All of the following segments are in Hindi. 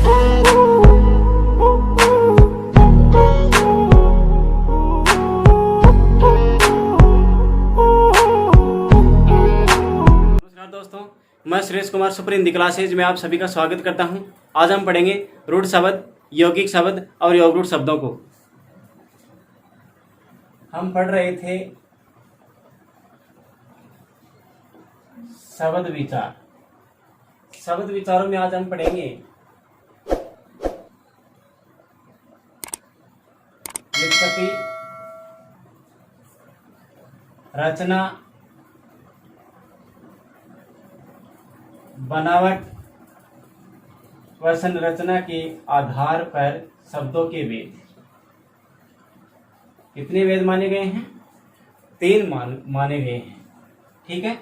दोस्तों, मैं सुरेश कुमार सुपर हिंदी क्लासेज में आप सभी का स्वागत करता हूं। आज हम पढ़ेंगे रूढ़ शब्द, यौगिक शब्द और योगरूढ़ शब्दों को। हम पढ़ रहे थे शब्द विचार। शब्द विचारों में आज हम पढ़ेंगे व्युत्पत्ति, रचना, बनावट व संरचना के आधार पर शब्दों के वेद। कितने वेद माने गए हैं? 3 माने गए हैं। ठीक है,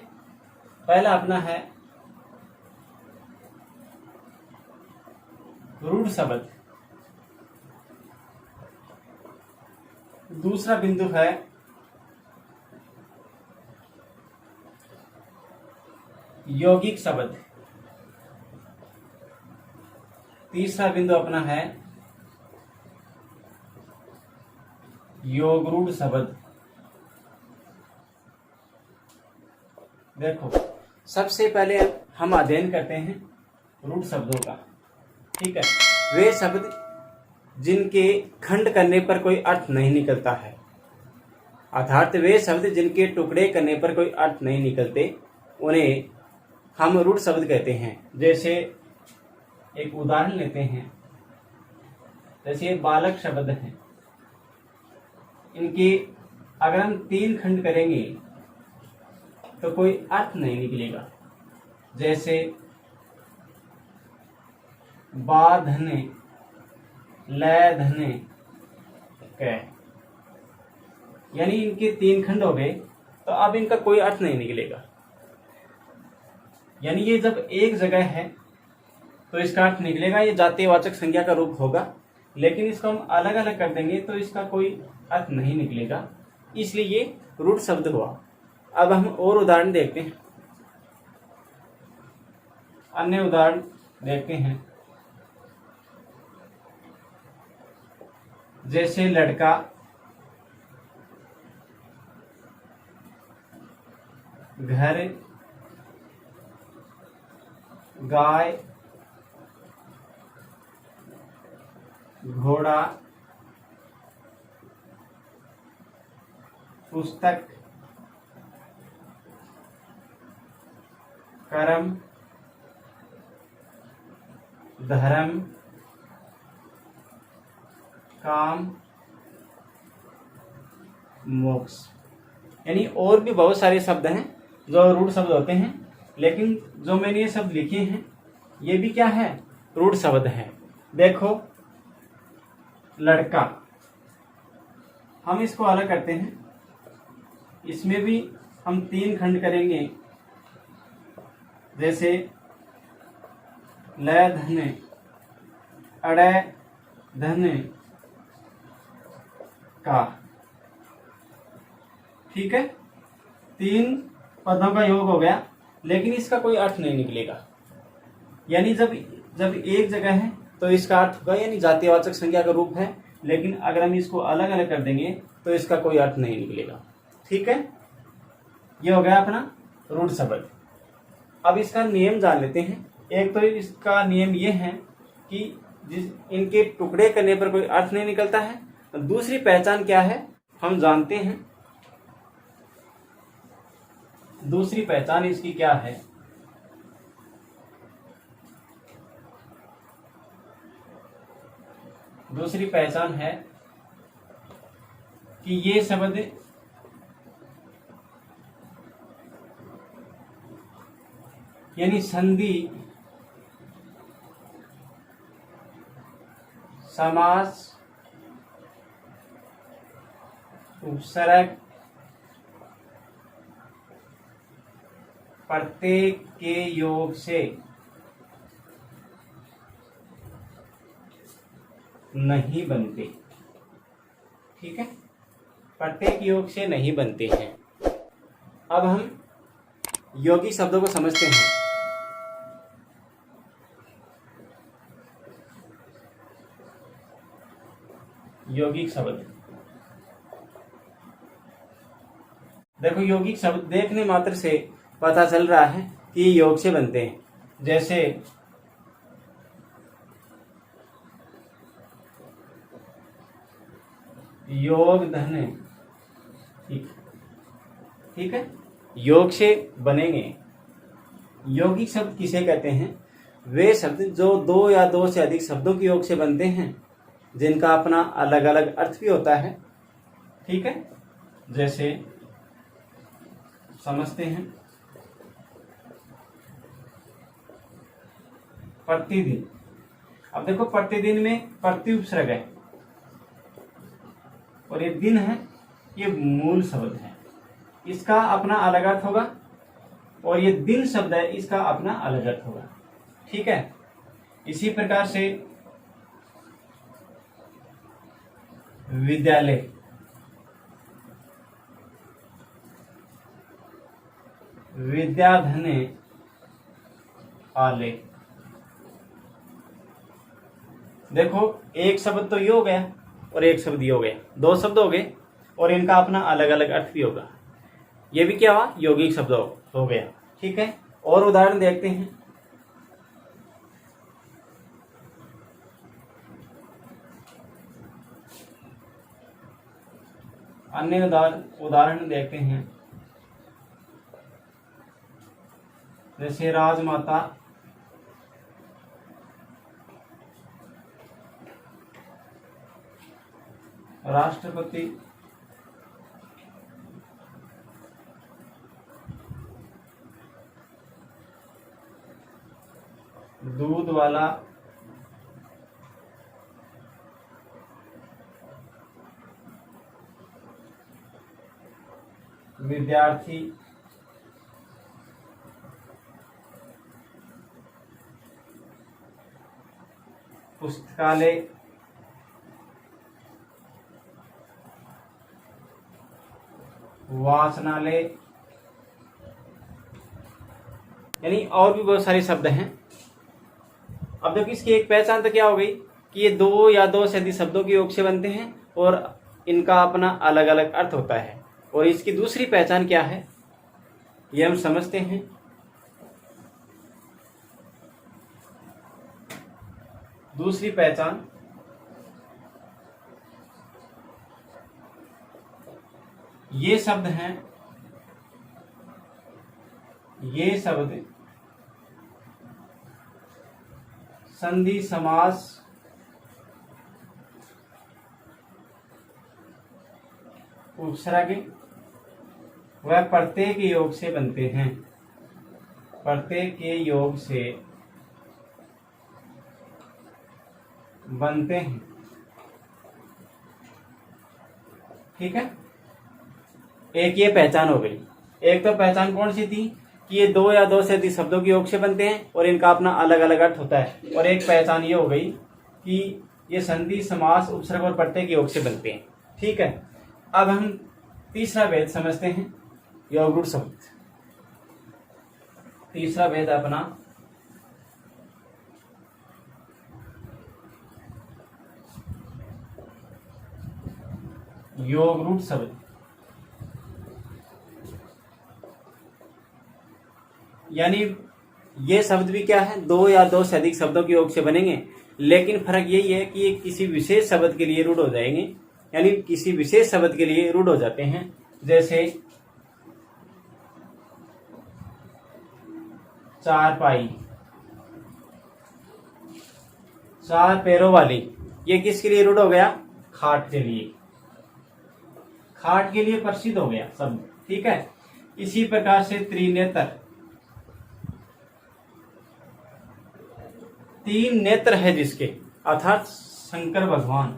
पहला अपना है रूढ़ शब्द। दूसरा बिंदु है यौगिक शब्द। तीसरा बिंदु अपना है योगरूढ़ शब्द। देखो, सबसे पहले हम अध्ययन करते हैं रूढ़ शब्दों का। ठीक है, वे शब्द जिनके खंड करने पर कोई अर्थ नहीं निकलता है, अर्थात वे शब्द जिनके टुकड़े करने पर कोई अर्थ नहीं निकलते, उन्हें हम रूढ़ शब्द कहते हैं। जैसे एक उदाहरण लेते हैं, जैसे बालक शब्द है, इनके अगर हम 3 खंड करेंगे तो कोई अर्थ नहीं निकलेगा। जैसे बाधने, लैधने, कै, यानी इनके 3 खंड हो गए तो अब इनका कोई अर्थ नहीं निकलेगा। यानी ये जब एक जगह है तो इसका अर्थ निकलेगा, ये जातीयवाचक संज्ञा का रूप होगा। लेकिन इसको हम अलग अलग कर देंगे तो इसका कोई अर्थ नहीं निकलेगा, इसलिए ये रूढ़ शब्द हुआ। अब हम और उदाहरण देखते हैं, अन्य उदाहरण देखते हैं। जैसे लड़का, घर, गाय, घोड़ा, पुस्तक, कर्म, धर्म, काम, मोक्ष। यानी और भी बहुत सारे शब्द हैं जो रूढ़ शब्द होते हैं, लेकिन जो मैंने ये शब्द लिखे हैं ये भी क्या है? रूढ़ शब्द है। देखो, लड़का, हम इसको अलग करते हैं। इसमें भी हम 3 खंड करेंगे। जैसे लय धने, अड़य धने, का। ठीक है, 3 पदों का योग हो गया, लेकिन इसका कोई अर्थ नहीं निकलेगा। यानी जब एक जगह है तो इसका अर्थ होगा, यानी जातीयवाचक संज्ञा का रूप है। लेकिन अगर हम इसको अलग अलग कर देंगे तो इसका कोई अर्थ नहीं निकलेगा। ठीक है, ये हो गया अपना रूढ़ शब्द। अब इसका नियम जान लेते हैं। एक तो इसका नियम ये है कि इनके टुकड़े करने पर कोई अर्थ नहीं निकलता है। दूसरी पहचान क्या है हम जानते हैं। दूसरी पहचान इसकी क्या है? दूसरी पहचान है कि ये शब्द यानी संधि, समास, उपसर्ग, प्रत्येक के योग से नहीं बनते। ठीक है, प्रत्येक योग से नहीं बनते हैं। अब हम योगी शब्दों को समझते हैं। यौगिक शब्द। देखो यौगिक शब्द देखने मात्र से पता चल रहा है कि ये योग से बनते हैं। जैसे योग धन, ठीक है, योग से बनेंगे। यौगिक शब्द किसे कहते हैं? वे शब्द जो दो या दो से अधिक शब्दों के योग से बनते हैं, जिनका अपना अलग अलग अर्थ भी होता है। ठीक है, जैसे समझते हैं प्रतिदिन। अब देखो प्रतिदिन में प्रति उपसर्ग है और ये दिन है, ये मूल शब्द है, इसका अपना अलग अर्थ होगा। और ये दिन शब्द है, इसका अपना अलग अर्थ होगा। ठीक है, इसी प्रकार से विद्यालय, विद्याधने आले। देखो एक शब्द तो ये हो गया और एक शब्द ये हो गया, दो शब्द हो गए और इनका अपना अलग अलग अर्थ भी होगा। ये भी क्या हुआ? यौगिक शब्द हो गया। ठीक है, और उदाहरण देखते हैं। अन्य उदाहरण देखते हैं। जैसे राजमाता, राष्ट्रपति, दूध वाला, विद्यार्थी, पुस्तकालय, वाचनालय, यानी और भी बहुत सारे शब्द हैं। अब देखो इसकी एक पहचान तो क्या हो गई कि ये दो या दो से अधिक शब्दों के योग से बनते हैं और इनका अपना अलग अलग अर्थ होता है। और इसकी दूसरी पहचान क्या है, ये हम समझते हैं। दूसरी पहचान ये शब्द हैं, ये शब्द संधि समास उपसर्ग वह प्रत्यय के योग से बनते हैं। प्रत्यय के योग से बनते हैं। ठीक है, एक ये पहचान हो गई। एक तो पहचान कौन सी थी कि ये दो या दो से अधिक शब्दों के योग से बनते हैं और इनका अपना अलग अलग अर्थ होता है। और एक पहचान ये हो गई कि ये संधि समास उपसर्ग और प्रत्यय के योग से बनते हैं। ठीक है, अब हम तीसरा भेद समझते हैं, यौगिक शब्द। तीसरा भेद अपना योगरूट शब्द। यानी ये शब्द भी क्या है, दो या दो से अधिक शब्दों के योग से बनेंगे, लेकिन फर्क यही है कि ये किसी विशेष शब्द के लिए रूढ़ हो जाएंगे, यानी किसी विशेष शब्द के लिए रूढ़ हो जाते हैं। जैसे चारपाई, चार पैरों वाली, ये किसके लिए रूढ़ हो गया? खाट के लिए। खाट के लिए प्रसिद्ध हो गया शब्द। ठीक है, इसी प्रकार से त्रिनेत्र, तीन नेत्र है जिसके, अर्थात शंकर भगवान,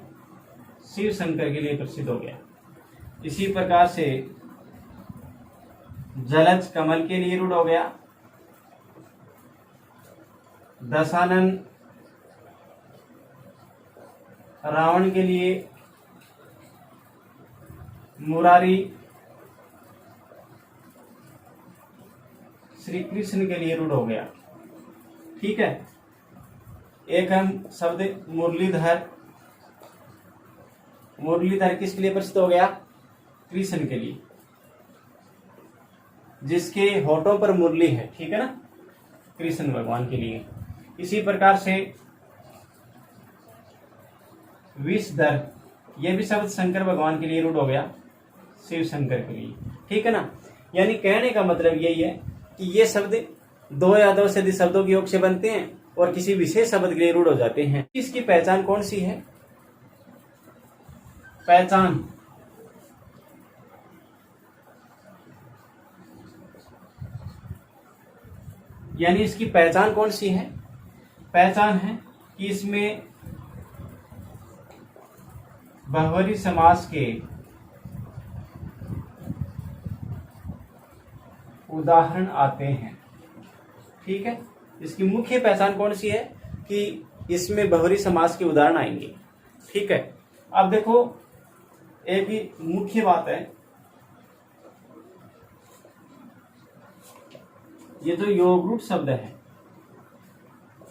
शिव शंकर के लिए प्रसिद्ध हो गया। इसी प्रकार से जलज कमल के लिए रूढ़ हो गया। दशानन रावण के लिए, मुरारी श्री कृष्ण के लिए रूढ़ हो गया। ठीक है, एक हम शब्द मुरलीधर, मुरलीधर किसके लिए प्रसिद्ध हो गया? कृष्ण के लिए, जिसके होठों पर मुरली है, ठीक है ना, कृष्ण भगवान के लिए। इसी प्रकार से विषधर, यह भी शब्द शंकर भगवान के लिए रूढ़ हो गया, शिव शंकर के लिए, ठीक है ना। यानी कहने का मतलब यही है कि ये शब्द दो या दो से अधिक शब्दों के योग से बनते हैं और किसी विशेष शब्द के लिए रूढ़ हो जाते हैं। इसकी पहचान कौन सी है? पहचान यानी इसकी पहचान कौन सी है? पहचान है कि इसमें बहुवरी समास के उदाहरण आते हैं, ठीक है। इसकी मुख्य पहचान कौन सी है? कि इसमें बहुवरी समास के उदाहरण आएंगे, ठीक है। अब देखो, एक ही मुख्य बात है, ये जो योग रूप शब्द है,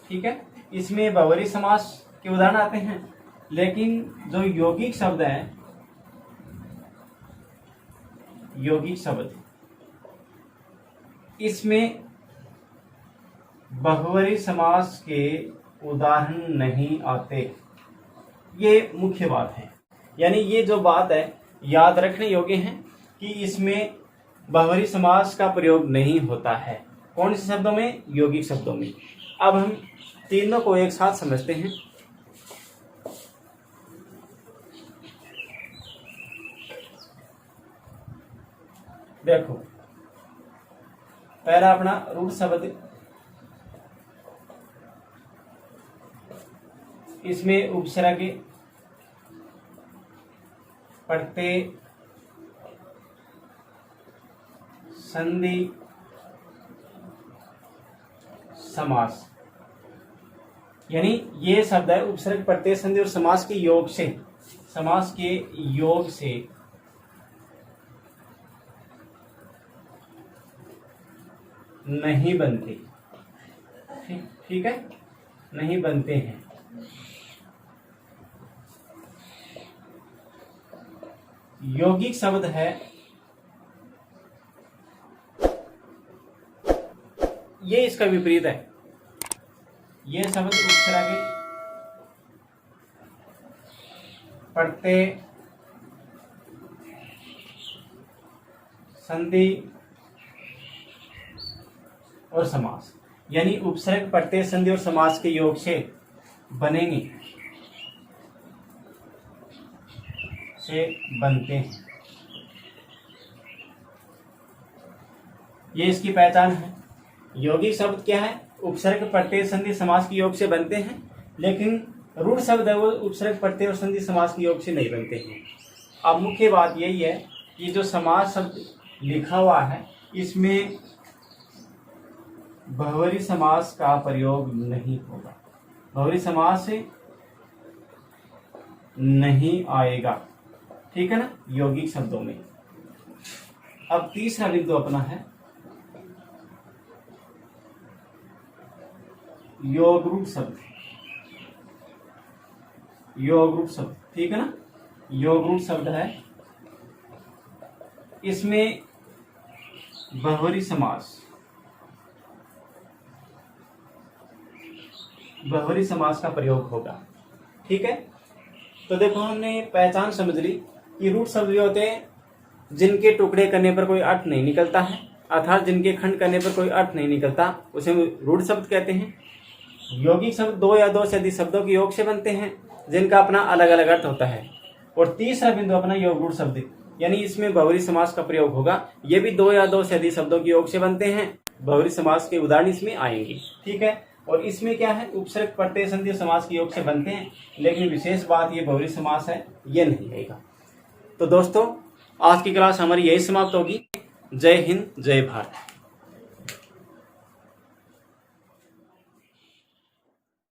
ठीक है, इसमें बहुवरी समास के उदाहरण आते हैं, लेकिन जो यौगिक शब्द है, यौगिक शब्द, इसमें बहुवरी समास के उदाहरण नहीं आते। ये मुख्य बात है। यानी ये जो बात है याद रखने योग्य है कि इसमें बहुवरी समास का प्रयोग नहीं होता है। कौन से शब्दों में? यौगिक शब्दों में। अब हम तीनों को एक साथ समझते हैं। देखो, पहला अपना रूढ़ शब्द, इसमें उपसर्ग पढ़ते संधि समास, यानी ये शब्द है उपसर्ग प्रत्यय संधि और समास के योग से, समास के योग से नहीं बनते, ठीक है, नहीं बनते हैं। यौगिक शब्द है, ये इसका विपरीत है। ये शब्द उपसर्ग प्रत्यय संधि और समास, यानी उपसर्ग प्रत्यय संधि और समास के योग से बनेंगे, से बनते हैं। ये इसकी पहचान है। यौगिक शब्द क्या है? उपसर्ग प्रत्यय संधि समास के योग से बनते हैं, लेकिन रूढ़ शब्द है वो उपसर्ग प्रत्यय और संधि समास के योग से नहीं बनते हैं। अब मुख्य बात यही है कि जो समास शब्द लिखा हुआ है इसमें बहुवरी समास का प्रयोग नहीं होगा, बहुवरी समास नहीं आएगा, ठीक है ना, यौगिक शब्दों में। अब तीसरा बिंदु अपना है योग रूप शब्द, योग रूप शब्द, ठीक है ना, योग रूप शब्द है, इसमें बहुवरी समास, बहुवरी समास का प्रयोग होगा, ठीक है। तो देखो, हमने पहचान समझ ली कि रूढ़ शब्द जो होते हैं जिनके टुकड़े करने पर कोई अर्थ नहीं निकलता है, अर्थात जिनके खंड करने पर कोई अर्थ नहीं निकलता, उसे रूढ़ शब्द कहते हैं। यौगिक शब्द दो या दो से अधिक शब्दों के योग से बनते हैं, जिनका अपना अलग अलग अर्थ होता है। और तीसरा बिंदु अपना योग रूढ़ शब्द, यानी इसमें बहुवरी समास का प्रयोग होगा। ये भी दो या दो से अधिक शब्दों के योग से बनते हैं, बहुवरी समास के उदाहरण इसमें आएंगे, ठीक है। और इसमें क्या है? उपसर्ग प्रत्यय संधि समास के योग से बनते हैं, लेकिन विशेष बात ये बहुवरी समास है, ये नहीं आएगा। तो दोस्तों, आज की क्लास हमारी यही समाप्त होगी। जय हिंद, जय भारत।